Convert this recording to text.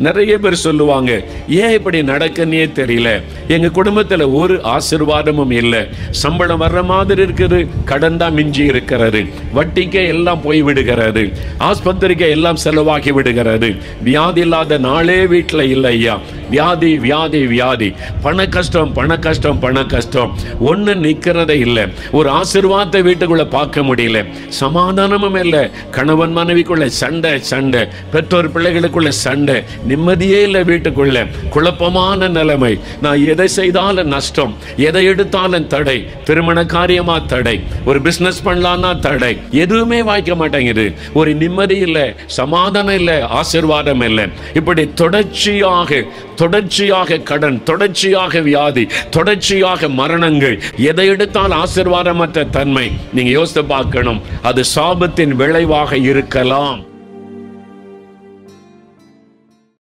நிறைய பேர் சொல்லுவாங்க, ஏன் இப்படி நடக்குன்னே தெரியல, எங்க குடும்பத்துல ஒரு ஆசீர்வாதமும் இல்லை, சம்பளம் வர்ற மாதிரி இருக்குது, கடன் தான் மிஞ்சி இருக்கிறது, வட்டிக்கு எல்லாம் போய் விடுகிறது, ஆஸ்பத்திரிக்கு எல்லாம் செலவாகி விடுகிறது, வியாதி இல்லாத நாளே வீட்டில் இல்லை ஐயா, வியாதி வியாதி வியாதி, பண கஷ்டம் பண கஷ்டம் பண கஷ்டம், ஒன்று நிற்கிறதே இல்லை, ஒரு ஆசீர்வாதத்தை வீட்டுக்குள்ள பார்க்க முடியல, சமாதானமும் இல்லை, கணவன் மனைவிக்குள்ள சண்டை சண்டை, பெற்றோர் பிள்ளைகளுக்குள்ள சண்டை, நிம்மதியே இல்லை வீட்டுக்குள்ள, குழப்பமான நிலைமை, நான் எதை செய்தாலும் நஷ்டம், எதை எடுத்தாலும் தடை, திருமண காரியமா தடை, ஒரு பிசினஸ் பண்ணலான்னா தடை, எதுவுமே வாய்க்க மாட்டேங்குது, ஒரு நிம்மதி இல்லை, சமாதானம் இல்லை, ஆசீர்வாதம் இல்லை. இப்படி தொடர்ச்சியாக கடன், தொடர்ச்சியாக வியாதி, தொடர்ச்சியாக மரணங்கள், எதை எடுத்தால் ஆசீர்வாதமற்ற தன்மை. நீங்க யோசித்து பார்க்கணும், அது சாபத்தின் விளைவாக இருக்கலாம்.